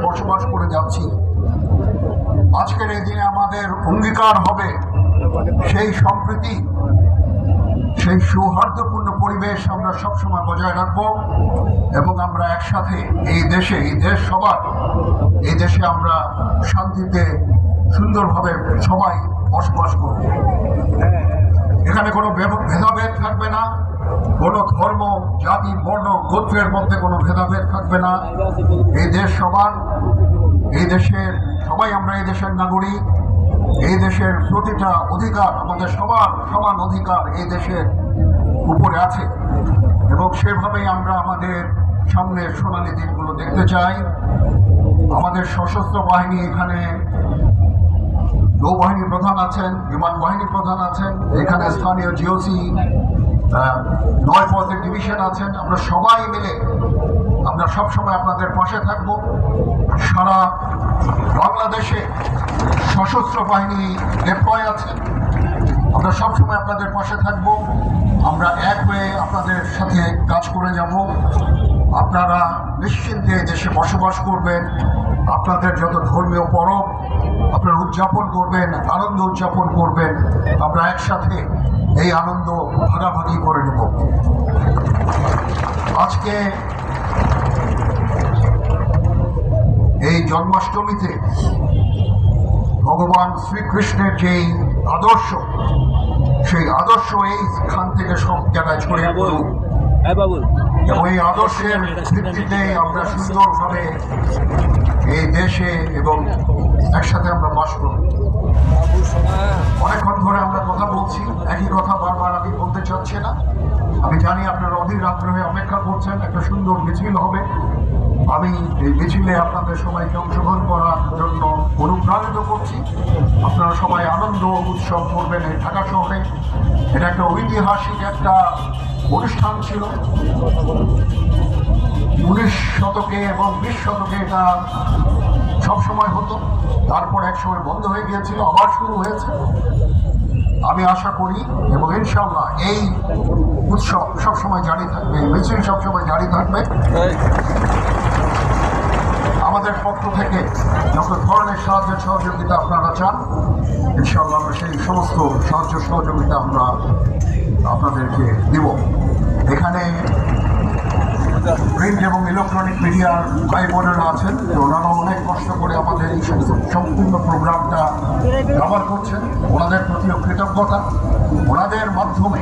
বসবাস করে যাচ্ছি। আজকের এই দিনে আমাদের অঙ্গীকার হবে সেই সম্প্রীতি, সেই সৌহার্দ্যপূর্ণ পরিবেশ আমরা সবসময় বজায় রাখবো এবং আমরা একসাথে এই দেশ সবার, এই দেশে আমরা শান্তিতে সুন্দরভাবে সবাই বসবাস করব। এখানে কোনো ভেদাভেদ থাকবে না, কোনো ধর্ম, জাতি, বর্ণ, গোত্রের মধ্যে কোনো ভেদাভেদ থাকবে না। এই দেশ সবার, এই দেশের সবাই আমরা এই দেশের নাগরিক। এই দেশের প্রতিটা অধিকার, আমাদের সবার সমান অধিকার এই দেশের উপরে আছে এবং সেভাবেই আমরা আমাদের সামনের সোনালী দিনগুলো দেখতে চাই। আমাদের সশস্ত্র বাহিনী, এখানে নৌবাহিনী প্রধান আছেন, বিমান বাহিনী প্রধান আছেন, এখানে স্থানীয় জিওসি ৯ পদের ডিভিশন আছেন। আমরা সবাই মিলে আমরা সবসময় আপনাদের পাশে থাকব। সারা বাংলাদেশে সশস্ত্র বাহিনী ডিপ্লয় আছে, আমরা সবসময় আপনাদের পাশে থাকব। আমরা এক হয়ে আপনাদের সাথে কাজ করে যাব। আপনারা নিশ্চিন্তে দেশে বসবাস করবেন। আপনাদের যত ধর্মীয় পরব আপনারা উদযাপন করবেন, আনন্দ উদযাপন করবেন। আমরা একসাথে এই আনন্দ ভাগাভাগি করে নেব। আজকে এই জন্মাষ্টমীতে ভগবান শ্রীকৃষ্ণের যেই আদর্শ, সেই আদর্শ এইখান থেকে সব জায়গায় ছড়িয়ে পড়ুক এবং এই আদর্শের ভিত্তিতে আমরা সুন্দরভাবে এই দেশে এবং একসাথে আমরা বাস করব। অনেকক্ষণ ধরে আমরা কথা বলছি, একই কথা বারবার আমি বলতে চাচ্ছি না। আমি জানি আপনারা অধীর আগ্রহে অপেক্ষা করছেন, একটা সুন্দর মিছিল হবে। আমি এই মিছিলে আপনাদের সবাইকে অংশগ্রহণ করার জন্য অনুপ্রাণিত করছি। আপনারা সবাই আনন্দ উৎসব করবেন এই ঢাকা শহরে। এটা একটা ঐতিহাসিক একটা অনুষ্ঠান ছিল। 19 শতকে এবং 20 শতকে এটা সবসময় হতো, তারপর এক সময় বন্ধ হয়ে গিয়েছিল, আবার শুরু হয়েছে। আমি আশা করি এবং ইনশাআল্লাহ এই উৎসব সবসময় জারি থাকবে, এই মিছিল সবসময় জারি থাকবে। আমাদের পক্ষ থেকে যত ধরনের সাহায্য সহযোগিতা আপনারা চান, ইনশাআল্লাহ আমরা সেই সমস্ত সাহায্য সহযোগিতা আমরা আপনাদেরকে দিব। এখানে প্রিন্ট এবং ইলেকট্রনিক মিডিয়ার ভাই বোনেরা আছেন, ওনারা অনেক কষ্ট করে আমাদের এই সম্পূর্ণ প্রোগ্রামটা কভার করছেন। ওনাদের প্রতিও কৃতজ্ঞতা। ওনাদের মাধ্যমে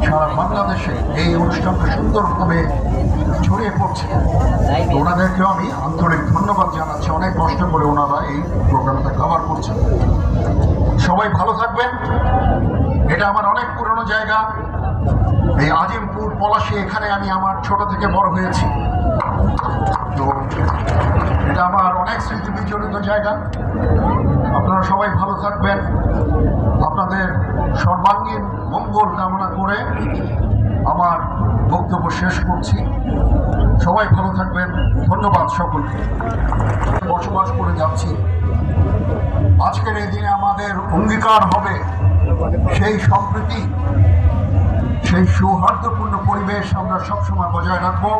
সারা বাংলাদেশে এই অনুষ্ঠানটা সুন্দরভাবে ছড়িয়ে পড়ছে। ওনাদেরকেও আমি আন্তরিক ধন্যবাদ জানাচ্ছি। অনেক কষ্ট করে ওনারা এই প্রোগ্রামটা কভার করছেন। সবাই ভালো থাকবেন। এটা আমার অনেক পুরনো জায়গা, এই আজিমপুর পলাশী, এখানে আমি আমার ছোট থেকে বড় হয়েছি। তো এটা আমার অনেক স্মৃতি বিজড়িত জায়গা। আপনারা সবাই ভালো থাকবেন। আপনাদের সর্বাঙ্গীন মঙ্গল কামনা করে আমার বক্তব্য শেষ করছি। সবাই ভালো থাকবেন। ধন্যবাদ সকলকে। বসবাস করে যাচ্ছি। আজকের এই দিনে আমাদের অঙ্গীকার হবে সেই সম্প্রীতি, সেই সৌহার্দ্যপূর্ণ পরিবেশ আমরা সবসময় বজায় রাখবো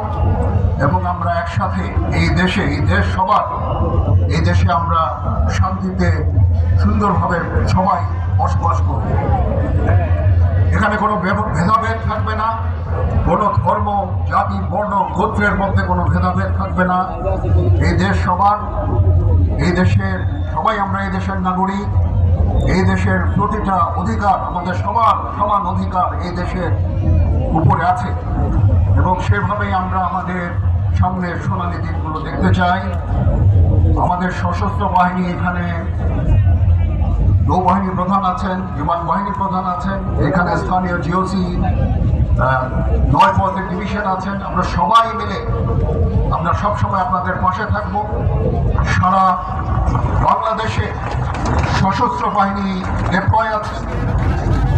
এবং আমরা একসাথে এই দেশ সবার, এই দেশে আমরা শান্তিতে সুন্দরভাবে সবাই বসবাস করব। এখানে কোনো ভেদাভেদ থাকবে না, কোনো ধর্ম, জাতি, বর্ণ, গোত্রের মধ্যে কোনো ভেদাভেদ থাকবে না। এই দেশ সবার, এই দেশের সবাই আমরা এই দেশের নাগরিক। এই দেশের প্রতিটা অধিকার, আমাদের সবার সমান অধিকার এই দেশের উপরে আছে এবং সেভাবেই আমরা আমাদের সামনের সোনালী দিনগুলো দেখতে চাই। আমাদের সশস্ত্র বাহিনী, এখানে নৌবাহিনী প্রধান আছেন, বিমান বাহিনী প্রধান আছেন, এখানে স্থানীয় জিওসি ৯ পদের ডিভিশন আছেন। আমরা সবাই মিলে আমরা সবসময় আপনাদের পাশে থাকব। সারা বাংলাদেশে সশস্ত্র বাহিনী ডিপ্লয় আছে,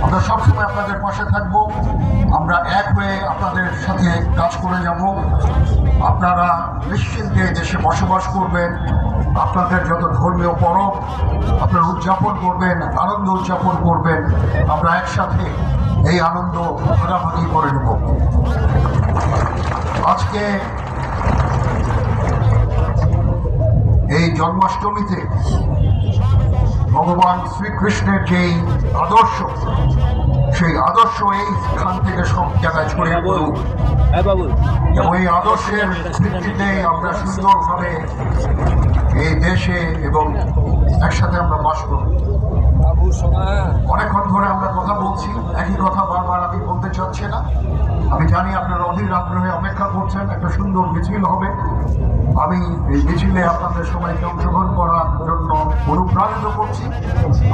আমরা সবসময় আপনাদের পাশে থাকব। আমরা এক হয়ে আপনাদের সাথে কাজ করে যাব। আপনারা নিশ্চিন্তে দেশে বসবাস করবেন। আপনাদের যত ধর্মীয় পরব আপনারা উদযাপন করবেন, আনন্দ উদযাপন করবেন। আমরা একসাথে এই আনন্দ ভাগাভাগি করে নেব। আজকে জন্মাষ্টমীতে ভগবান শ্রীকৃষ্ণের যেই আদর্শ, সেই আদর্শ এইখান থেকে সব জায়গায় ছড়িয়ে পড়ুক এবং এই আদর্শের ভিত্তিতে আমরা সুন্দরভাবে এই দেশে এবং একসাথে আমরা বাস করব। অনেকক্ষণ ধরে আমরা কথা বলছি, একই কথা বারবার আমি বলতে চাচ্ছি না। আমি জানি আপনারা অধীর আগ্রহে অপেক্ষা করছেন, একটা সুন্দর মিছিল হবে। আমি এই মিছিলে আপনাদের সবাইকে অংশগ্রহণ করার জন্য অনুপ্রাণিত করছি।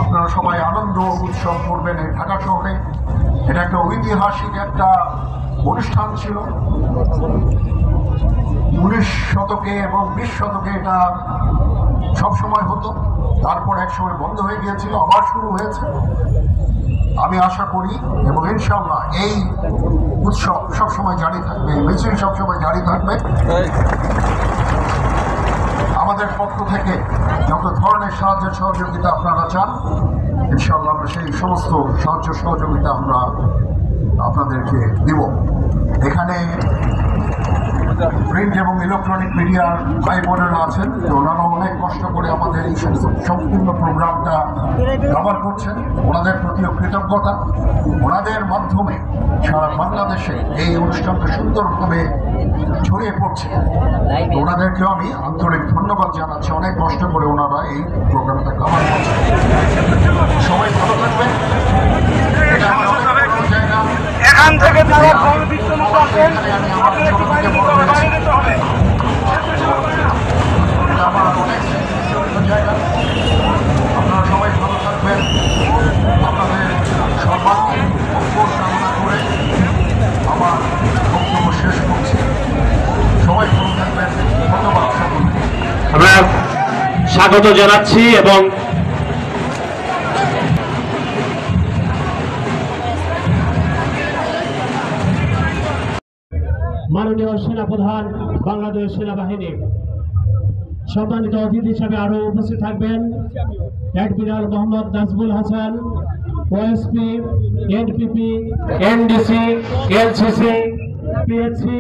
আপনারা সবাই আনন্দ উৎসব করবেন এই ঢাকা শহরে। এটা একটা ঐতিহাসিক একটা অনুষ্ঠান ছিল। 19 শতকে এবং 20 শতকে এটা সবসময় হতো, তারপর একসময় বন্ধ হয়ে গিয়েছিল, আবার শুরু হয়েছে। আমি আশা করি এবং ইনশাআল্লাহ এই উৎসব সবসময় জারি থাকবে, এই মিছিল সবসময় জারি থাকবে। আমাদের পক্ষ থেকে যত ধরনের সাহায্য সহযোগিতা আপনারা চান, ইনশাআল্লাহ আমরা সেই সমস্ত সাহায্য সহযোগিতা আমরা আপনাদেরকে দিব। এখানে প্রিন্ট এবং ইলেকট্রনিক মিডিয়ার ভাই বোনেরা আছেন, ওনারা অনেক কষ্ট করে আমাদের এই সম্পূর্ণ প্রোগ্রামটা কভার করছেন। ওনাদের প্রতিও কৃতজ্ঞতা। ওনাদের মাধ্যমে সারা বাংলাদেশে এই অনুষ্ঠানটা সুন্দরভাবে ছড়িয়ে পড়ছে। ওনাদেরকেও আমি আন্তরিক ধন্যবাদ জানাচ্ছি। অনেক কষ্ট করে ওনারা এই প্রোগ্রামটা কভার করছেন। সবাই ভালো থাকবেন। এটা আমার অনেক বড় জায়গা। এখান থেকে যারা ফল বিচ্ছন্ন করছেন আপনারা একটু বাইরে যেতে হবে। আমার অনেক জায়গা। আপনারা সবাই ভালো থাকবেন। আপনাদের সর্বাঙ্গীন মঙ্গল কামনা করে আমার বক্তব্য শেষ করছি। সবাই ভালো থাকবেন। ধন্যবাদ সকলকে। আমরা স্বাগত জানাচ্ছি এবং মাননীয় সেনাপ্রধান বাংলাদেশ সেনাবাহিনী সম্মানিত অতিথি হিসাবে আরো উপস্থিত থাকবেন admiral Mohammad Nazmul Hasan, OSP, NPP, NDC, LCC, PSC,